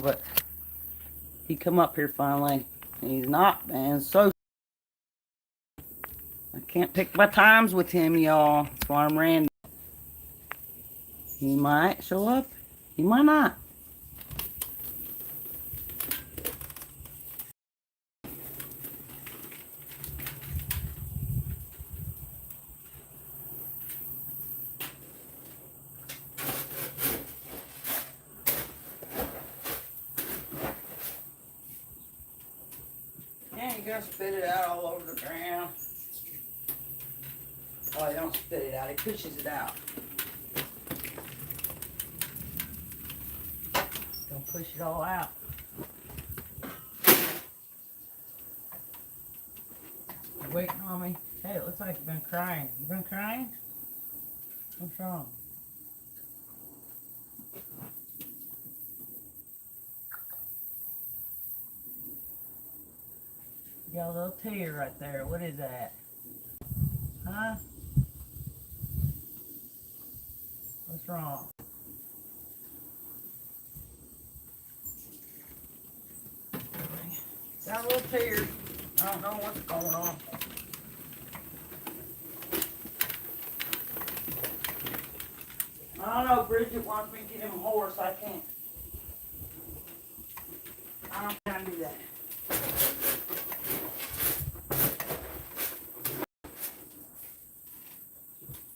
but he come up here finally. And he's not, man. So I can't pick my times with him, y'all. That's why I'm random. He might show up. He might not. Yeah, you gotta spit it out all over the ground. Oh, he don't spit it out. He pushes it out. Don't push it all out. You waiting on me? Hey, it looks like you've been crying. You been crying? What's wrong? You got a little tear right there. What is that? Huh? What's wrong? Got a little tear. I don't know what's going on. I don't know. Bridget wants me to get him a horse. I can't. I don't want to do that.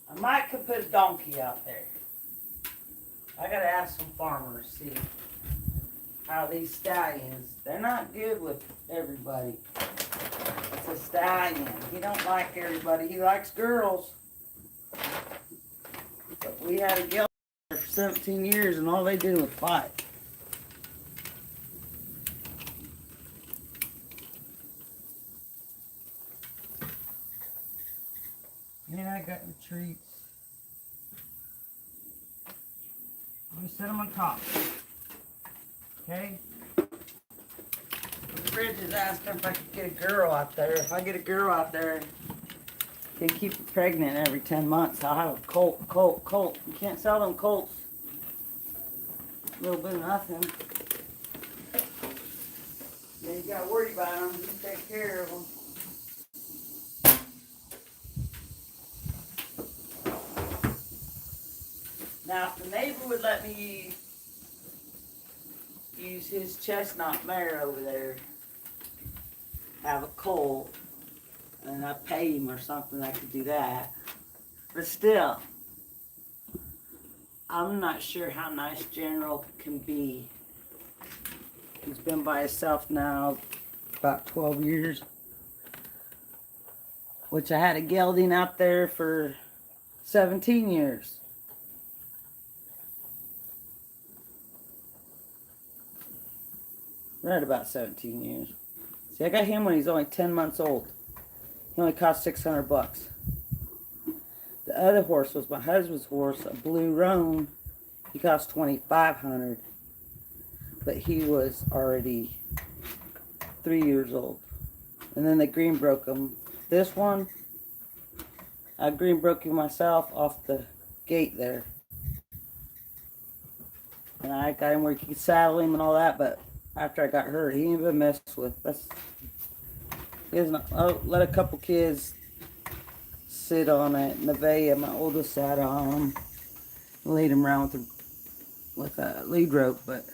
I might could put a donkey out there. I gotta ask some farmers, see how these stallions, they're not good with everybody. It's a stallion. He don't like everybody. He likes girls. But we had a gelding for 17 years and all they did was fight. And I got the treats. Let me set them on top. Okay? The fridge is asking if I could get a girl out there. If I get a girl out there, they keep her pregnant every 10 months. I'll have a colt. You can't sell them colts. A little bit of nothing. Then you gotta worry about them. You take care of them. Now, if the neighbor would let me use his chestnut mare over there, have a colt, and I pay him or something, I could do that. But still, I'm not sure how nice General can be. He's been by himself now about 12 years. Which I had a gelding out there for 17 years. Right about 17 years. See, I got him when he's only 10 months old. He only cost $600. The other horse was my husband's horse, a blue roan. He cost $2,500. But he was already 3 years old. And then they green broke him. This one, I green broke him myself off the gate there. And I got him where you could saddle him and all that, but after I got hurt, he ain't been messed with. I let a couple kids sit on it. Nevaeh, my oldest, sat on him. Laid him around with a lead rope, but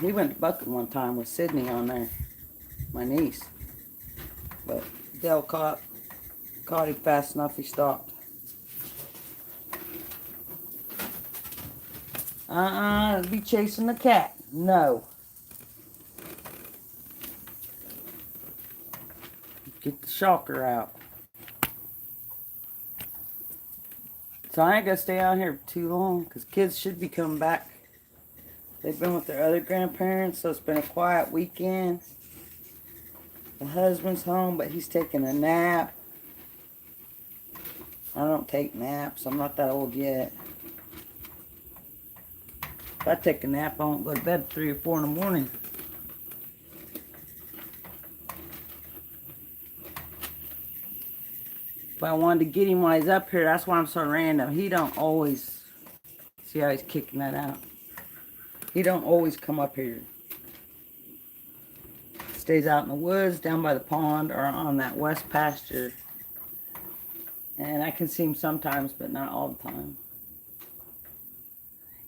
he went bucking one time with Sydney on there, my niece. But Dale caught him fast enough, he stopped. Be chasing the cat. No. Get the shocker out. So I ain't gonna stay out here too long, because kids should be coming back. They've been with their other grandparents, so it's been a quiet weekend. The husband's home, but he's taking a nap. I don't take naps. I'm not that old yet. If I take a nap, I won't go to bed at 3 or 4 in the morning. But I wanted to get him while he's up here. That's why I'm so random. He don't always... See how he's kicking that out? He don't always come up here. Stays out in the woods, down by the pond, or on that west pasture. And I can see him sometimes, but not all the time.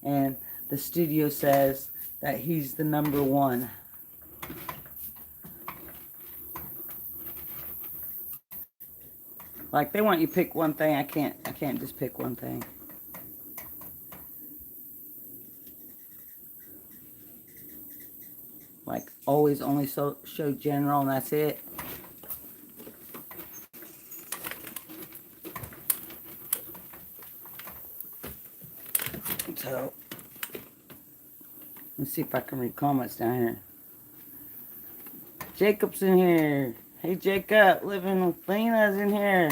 And the studio says that he's the number one. Like, they want you to pick one thing. I can't just pick one thing. Like, always only show general and that's it. So, let's see if I can read comments down here. Jacob's in here. Hey, Jacob, living with Lena's in here.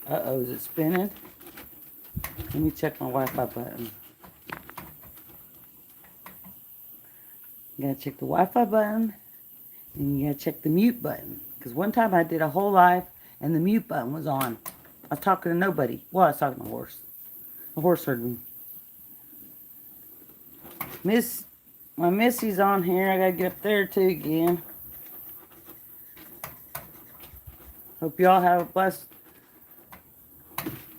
Uh-oh, is it spinning? Let me check my Wi-Fi button. You gotta check the Wi-Fi button, and you gotta check the mute button. Because one time I did a whole live, and the mute button was on. I was talking to nobody. Well, I was talking to the horse. The horse heard me. My Missy's on here. I gotta get up there too again. Hope y'all have a blessed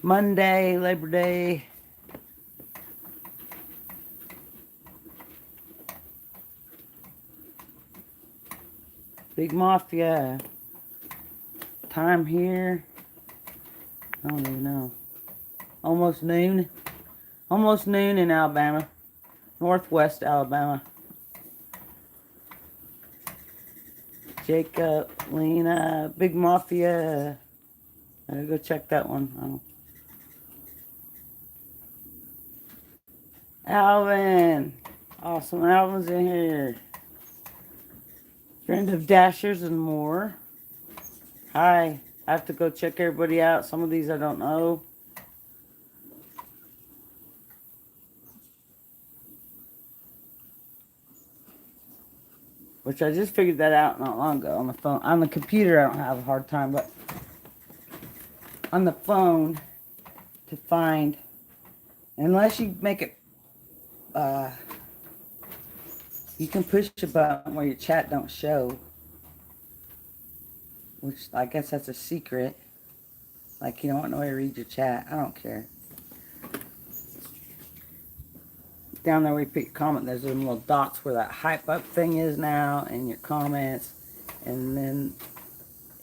Monday, Labor Day. Big Mafia. Time here. I don't even know. Almost noon. Almost noon in Alabama. Northwest Alabama. Jacob, Lena, Big Mafia. I gotta go check that one. Alvin. Awesome. Alvin's in here. Friend of Dashers and more. Hi. I have to go check everybody out. Some of these I don't know. Which I just figured that out not long ago on the phone. On the computer, I don't have a hard time, but on the phone to find, unless you make it, you can push a button where your chat don't show, which I guess that's a secret. Like, you don't want nobody to read your chat. I don't care. Down there where you put your comment, there's them little dots where that hype up thing is now, and your comments, and then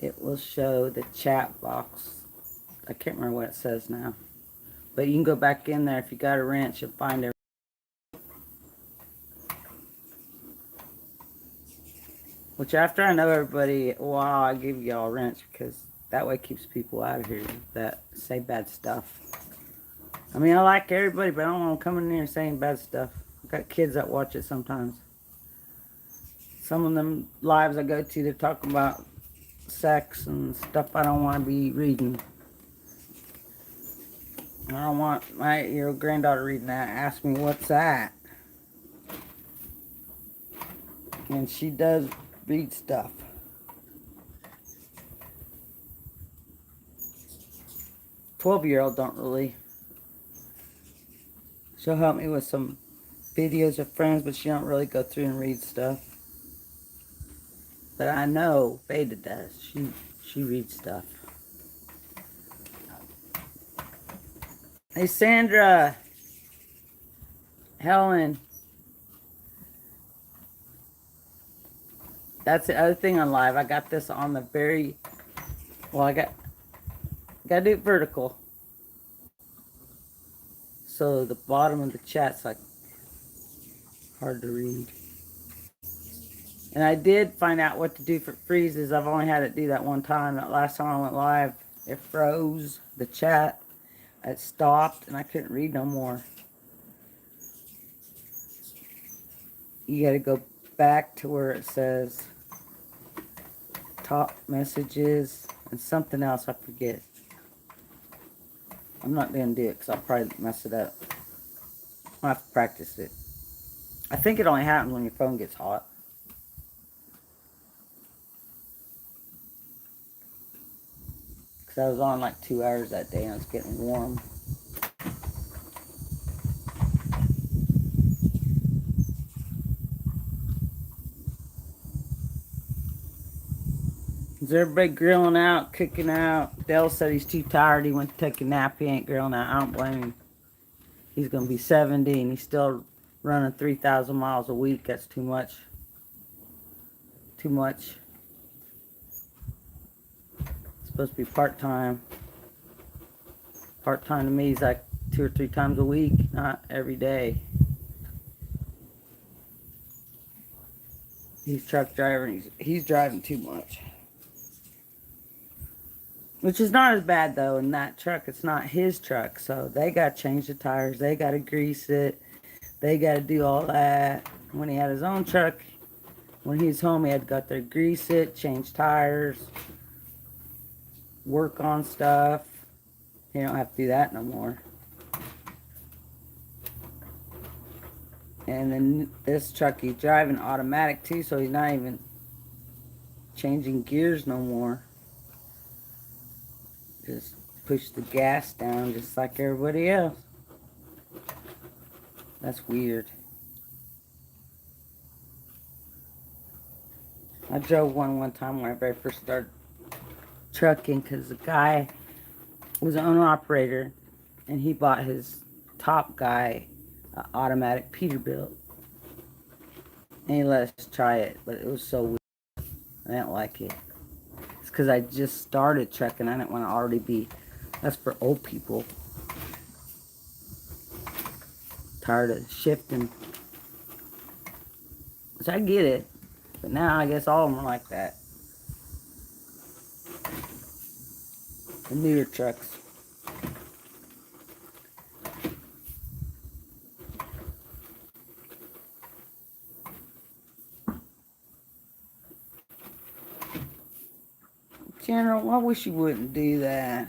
it will show the chat box. I can't remember what it says now, but you can go back in there if you got a wrench and find it. Which after I know everybody, wow, I give y'all a wrench, because that way it keeps people out of here that say bad stuff. I mean, I like everybody, but I don't want them coming in here saying bad stuff. I've got kids that watch it sometimes. Some of them lives I go to, they're talking about sex and stuff I don't want to be reading. I don't want my 8-year-old granddaughter reading that. Ask me, what's that? And she does read stuff. "12-year-old don't really. She'll help me with some videos of friends, but she don't really go through and read stuff. But I know Beta does. She reads stuff. Hey, Sandra. Helen. That's the other thing on live. I got this on the very, well, I gotta do it vertical. So the bottom of the chat's like hard to read. And I did find out what to do for freezes. I've only had it do that one time. That last time I went live, it froze the chat. It stopped and I couldn't read no more. You gotta go back to where it says top messages and something else I forget. I'm not going to do it because I'll probably mess it up. I'll have to practice it. I think it only happens when your phone gets hot. Because I was on like 2 hours that day and it's getting warm. Is everybody grilling out, cooking out? Dale said he's too tired. He went to take a nap. He ain't grilling out. I don't blame him. He's going to be 70 and he's still running 3,000 miles a week. That's too much. Too much. It's supposed to be part-time. Part-time to me is like 2 or 3 times a week, not every day. He's truck driver. He's driving too much. Which is not as bad, though, in that truck. It's not his truck, so they got to change the tires. They got to grease it. They got to do all that. When he had his own truck, when he was home, he had to go out there, grease it, change tires, work on stuff. He don't have to do that no more. And then this truck he's driving automatic, too, so he's not even changing gears no more. Just push the gas down just like everybody else. That's weird. I drove one time when I very first started trucking because the guy was an owner-operator and he bought his top guy an automatic Peterbilt. And he let us try it, but it was so weird. I didn't like it. It's because I just started trucking. I didn't want to already be... That's for old people. Tired of shifting. Which I get it. But now I guess all of them are like that. The newer trucks. General, I wish you wouldn't do that.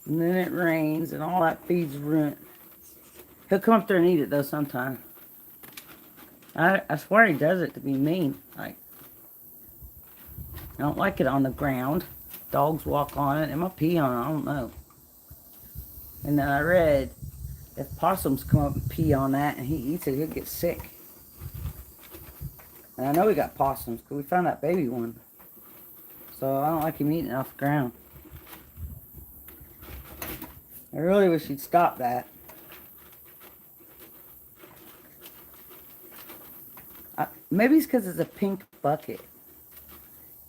And then it rains and all that feed's ruined. He'll come up there and eat it though sometime. I swear he does it to be mean. Like, I don't like it on the ground. Dogs walk on it. It might pee on it. I don't know. And then I read if possums come up and pee on that and he eats it, he'll get sick. And I know we got possums because we found that baby one. So I don't like him eating it off the ground. I really wish he'd stop that. Maybe it's because it's a pink bucket.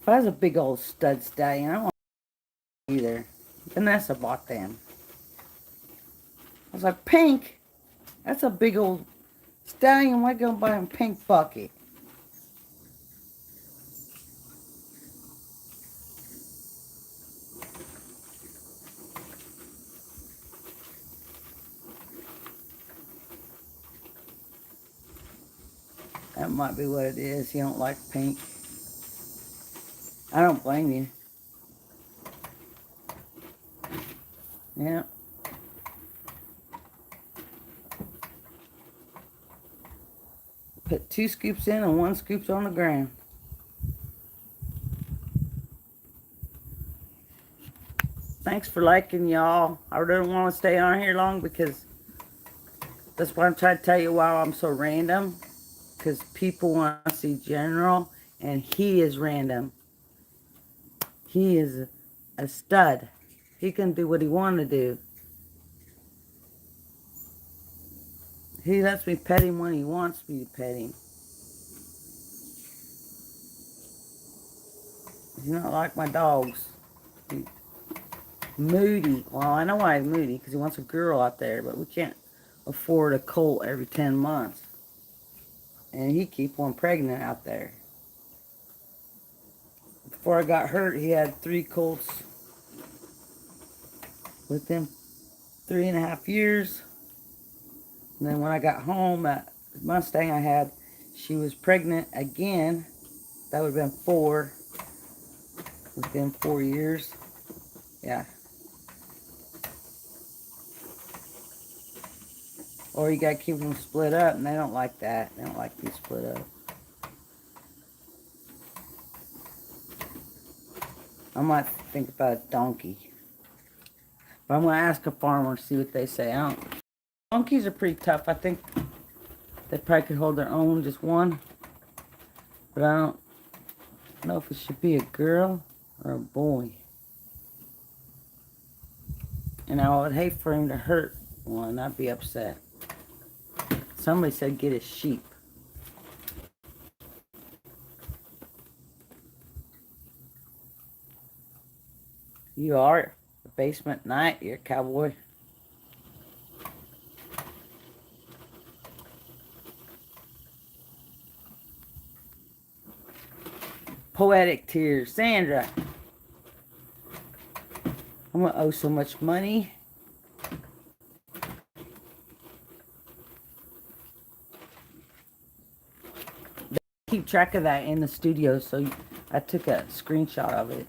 If I was a big old stud stallion, I don't want either. Vanessa bought them. I was like, pink? That's a big old stallion. Why go buy a pink bucket? That might be what it is. You don't like pink. I don't blame you. Yeah. Put 2 scoops in and 1 scoop's on the ground. Thanks for liking, y'all. I don't want to stay on here long because that's why I'm trying to tell you why I'm so random. Because people want to see General, and he is random. He is a stud. He can do what he wants to do. He lets me pet him when he wants me to pet him. He's not like my dogs. He's moody. Well, I know why he's moody, because he wants a girl out there, but we can't afford a colt every 10 months. And he keep one pregnant out there. Before I got hurt, he had 3 colts with him 3.5 years. And then when I got home, that Mustang I had, she was pregnant again. That would have been 4 within 4 years. Yeah. Or you gotta keep them split up, and they don't like that. They don't like to be split up. I might think about a donkey. But I'm gonna ask a farmer, see what they say. Donkeys are pretty tough. I think they probably could hold their own, just one. But I don't. don't know if it should be a girl or a boy. And I would hate for him to hurt one. I'd be upset. Somebody said get a sheep. You are the basement night. You're a cowboy. Poetic tears. Sandra. I'm going to owe so much money. Keep track of that in the studio, so I took a screenshot of it.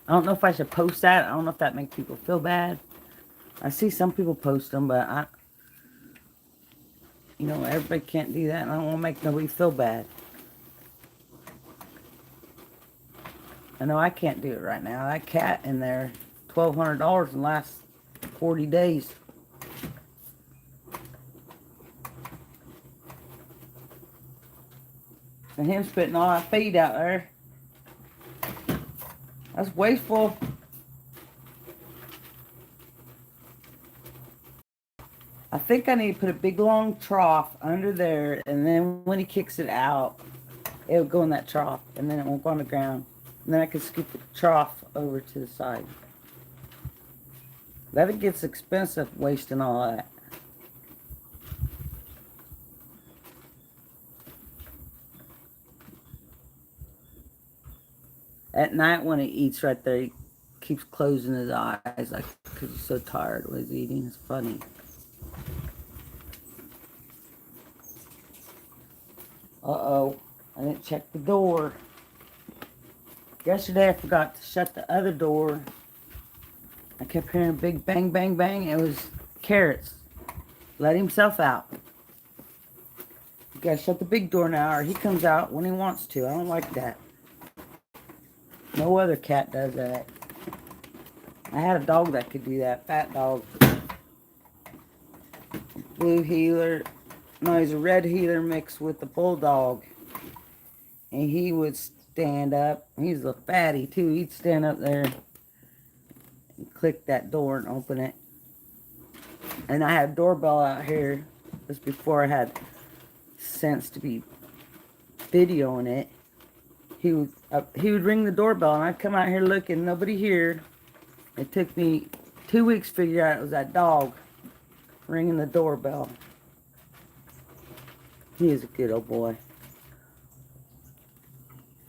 I don't know if I should post that. I don't know if that makes people feel bad. I see some people post them, but everybody can't do that, and I don't want to make nobody feel bad. I know I can't do it right now. That cat in there, $1,200 in the last 40 days. And him spitting all that feed out there. That's wasteful. I think I need to put a big long trough under there, and then when he kicks it out, it'll go in that trough, and then it won't go on the ground. And then I can scoop the trough over to the side. That gets expensive wasting all that. At night when he eats right there, he keeps closing his eyes like because he's so tired when he's eating. It's funny. Uh-oh. I didn't check the door. Yesterday I forgot to shut the other door. I kept hearing a big bang, bang, bang. It was Carrots. Let himself out. You gotta shut the big door now or he comes out when he wants to. I don't like that. No other cat does that. I had a dog that could do that. Fat dog. Blue heeler. No, he's a red heeler mixed with the bulldog. And he would stand up. He's a fatty too. He'd stand up there and click that door and open it. And I had a doorbell out here. This before I had sense to be videoing it. He would ring the doorbell, and I'd come out here looking, nobody here. It took me 2 weeks to figure out it was that dog ringing the doorbell. He is a good old boy.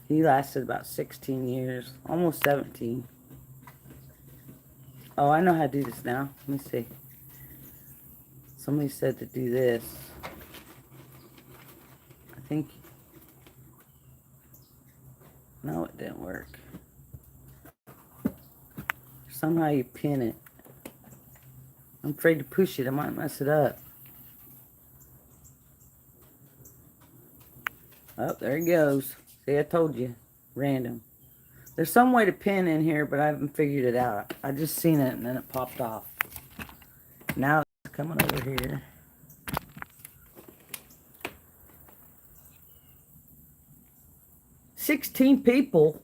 He lasted about 16 years, almost 17. Oh, I know how to do this now. Let me see. Somebody said to do this. I think... No, it didn't work. Somehow you pin it. I'm afraid to push it. I might mess it up. Oh, there he goes. See, I told you. Random. There's some way to pin in here, but I haven't figured it out. I just seen it and then it popped off. Now it's coming over here. $16 people.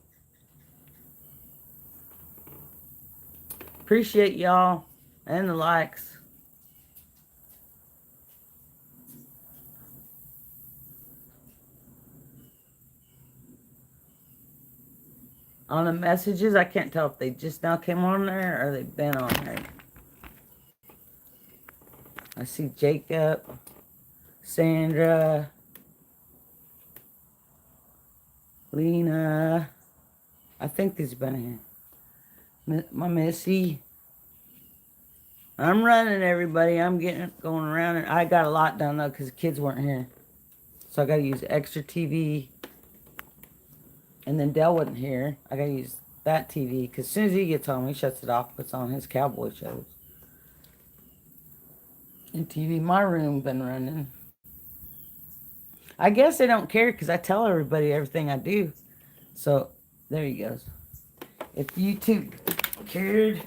Appreciate y'all and the likes. On the messages, I can't tell if they just now came on there or they've been on there. I see Jacob, Sandra, Lena. I think these have been here. My Missy. I'm running, everybody. I'm going around. And I got a lot done, though, because the kids weren't here. So I got to use extra TV. And then Dell wasn't here. I got to use that TV, because as soon as he gets home, he shuts it off, puts on his cowboy shows. And TV, my room been running. I guess they don't care because I tell everybody everything I do. So, there he goes. If YouTube cared,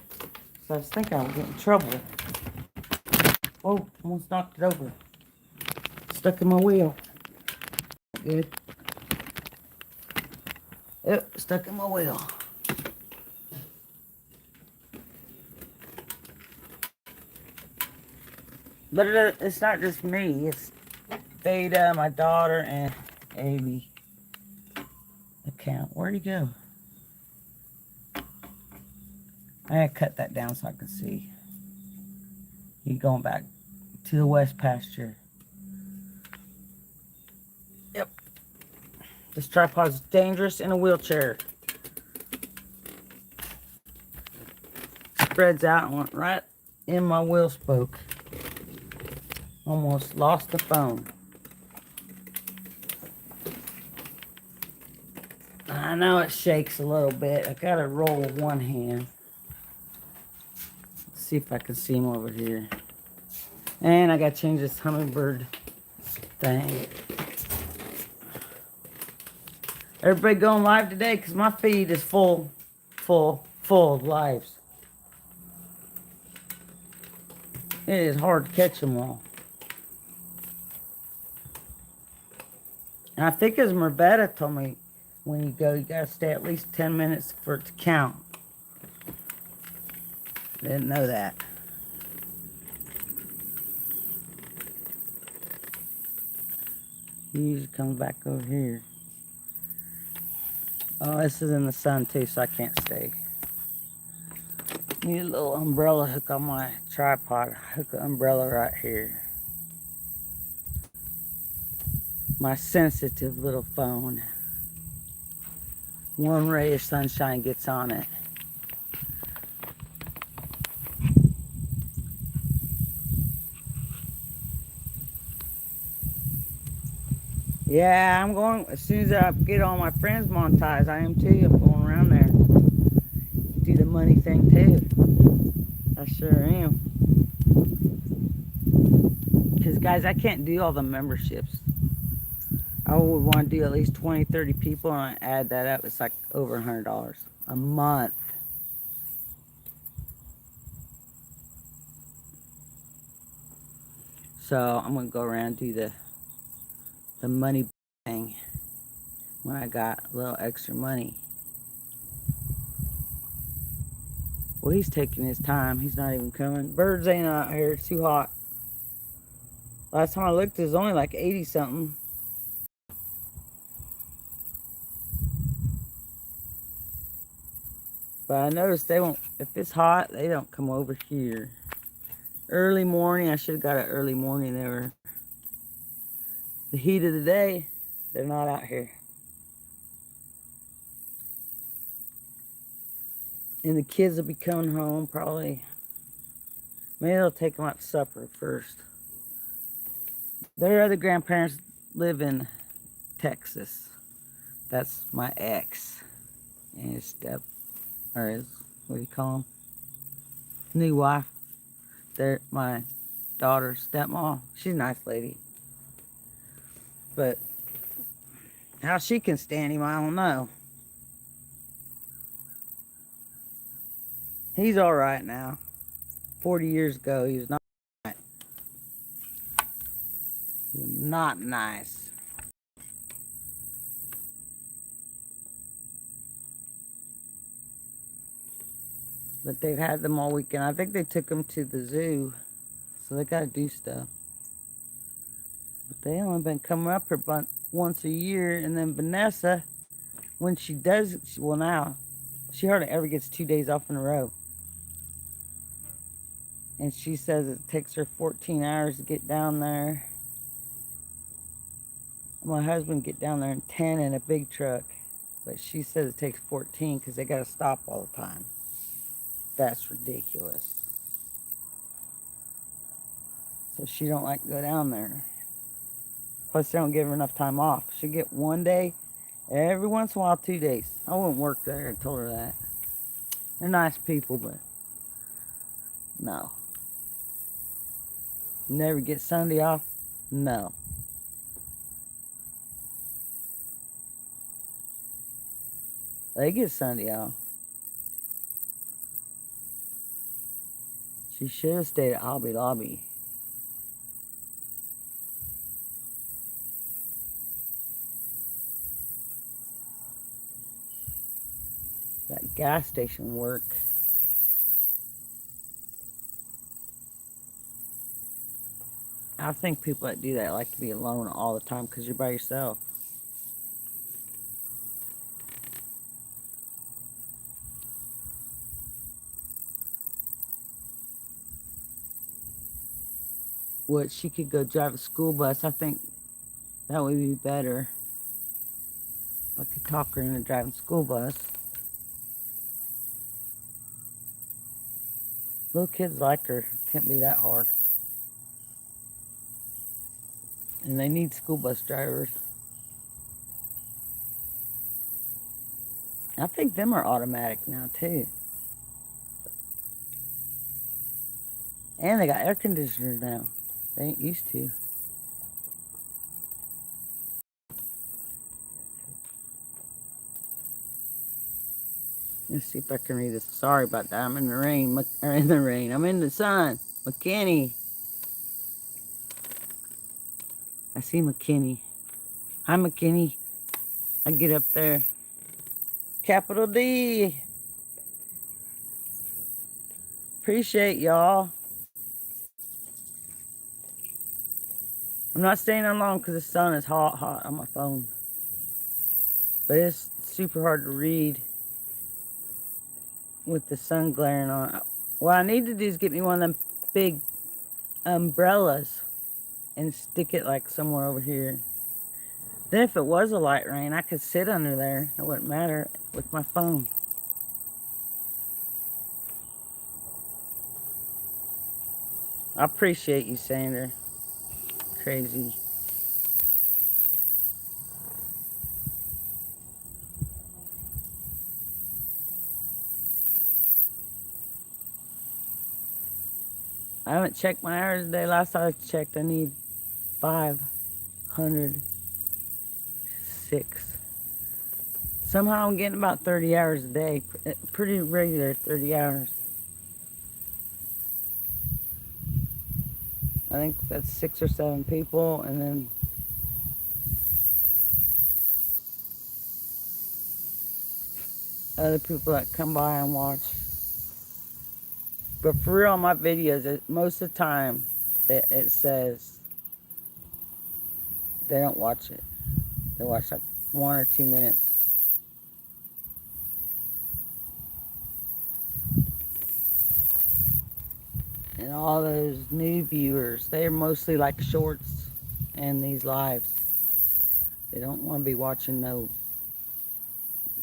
so I was thinking I was getting in trouble. Oh, almost knocked it over. stuck in my wheel. Good. Yep, stuck in my wheel. But it's not just me. It's Veda, my daughter, and Amy. Account. Where'd he go? I gotta cut that down so I can see. He's going back to the west pasture. Yep. This tripod's dangerous in a wheelchair. Spreads out and went right in my wheel spoke. Almost lost the phone. I know it shakes a little bit. I gotta roll with one hand. Let's see if I can see him over here. And I gotta change this hummingbird thing. Everybody going live today because my feed is full of lives. It is hard to catch them all. And I think as Mervetta told me, when you go, you gotta stay at least 10 minutes for it to count. Didn't know that. He usually comes back over here. Oh, this is in the sun too, so I can't stay. Need a little umbrella hook on my tripod. Hook an umbrella right here. My sensitive little phone. One ray of sunshine gets on it. Yeah, I'm going, as soon as I get all my friends monetized, I am too. I'm going around there. Do the money thing too. I sure am. Because guys, I can't do all the memberships. I would want to do at least 20, 30 people, and I add that up. It's like over $100 a month. So I'm going to go around and do the money thing when I got a little extra money. Well, he's taking his time. He's not even coming. Birds ain't out here. It's too hot. Last time I looked, it was only like 80 something. But I noticed they won't, if it's hot, they don't come over here. Early morning, I should have got it early morning. They were the heat of the day. They're not out here. And the kids will be coming home probably. Maybe they'll take them out to supper first. Their other grandparents live in Texas. That's my ex and his or his, what do you call him? New wife. They're my daughter's stepmom. She's a nice lady. But how she can stand him, I don't know. He's all right now. 40 years ago, he was not right. He was not nice. But they've had them all weekend. I think they took them to the zoo. So they got to do stuff. But they only been coming up here about once a year. And then Vanessa, when she does, well now, she hardly ever gets 2 days off in a row. And she says it takes her 14 hours to get down there. My husband get down there in 10 in a big truck. But she says it takes 14 because they got to stop all the time. That's ridiculous. So she don't like to go down there. Plus they don't give her enough time off. She'll get 1 day, every once in a while 2 days. I wouldn't work there, I told her that. They're nice people, but no. Never get Sunday off? No. They get Sunday off. She should have stayed at Hobby Lobby. that gas station work. I think people that do that like to be alone all the time because you're by yourself. Which she could go drive a school bus. I think that would be better. I could talk her into driving a school bus. Little kids like her. Can't be that hard. And they need school bus drivers. I think them are automatic now too. And they got air conditioners now. They ain't used to. Let's see if I can read this. Sorry about that. I'm in the rain. I'm in the sun. McKinney. I see McKinney. Hi, McKinney. I get up there. Capital D. Appreciate y'all. I'm not staying on long because the sun is hot on my phone. But it's super hard to read with the sun glaring on. What I need to do is get me one of them big umbrellas and stick it like somewhere over here. Then if it was a light rain, I could sit under there. It wouldn't matter with my phone. I appreciate you, Sandra. Crazy. I haven't checked my hours today. Last time I checked, I need 506. Somehow I'm getting about 30 hours a day. Pretty regular 30 hours. I think that's 6 or 7 people, and then other people that come by and watch. But for real, on my videos, most of the time, it says they don't watch it. They watch like 1 or 2 minutes. And all those new viewers, they're mostly like shorts and these lives. They don't want to be watching no,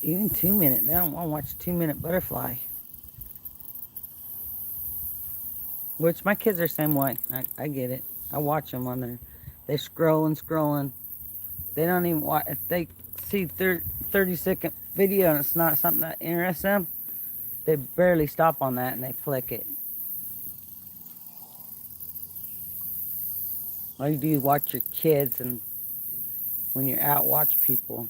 even 2 minute. They don't want to watch a 2-minute butterfly. Which my kids are the same way. I get it. I watch them on there. They scrolling. They don't even watch. If they see 30-second video and it's not something that interests them, they barely stop on that and they click it. All you do is watch your kids, and when you're out, watch people.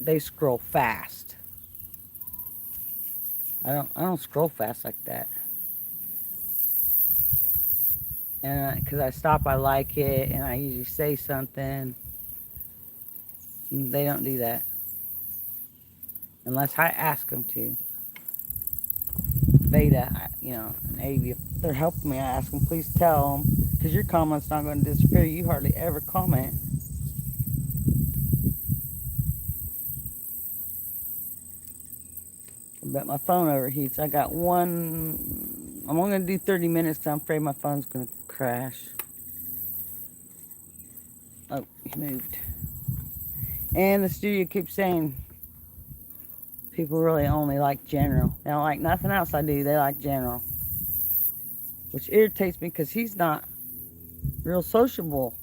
They scroll fast. I don't scroll fast like that. And because I stop, I like it, and I usually say something. They don't do that unless I ask them to. Beta, and A, if they're helping me, I ask them, please tell them, because your comment's not going to disappear. You hardly ever comment. But my phone overheats. I got one. I'm only going to do 30 minutes because I'm afraid my phone's going to crash. Oh, he moved. And the studio keeps saying people really only like general. They don't like nothing else I do. They like general. Which irritates me because he's not real sociable.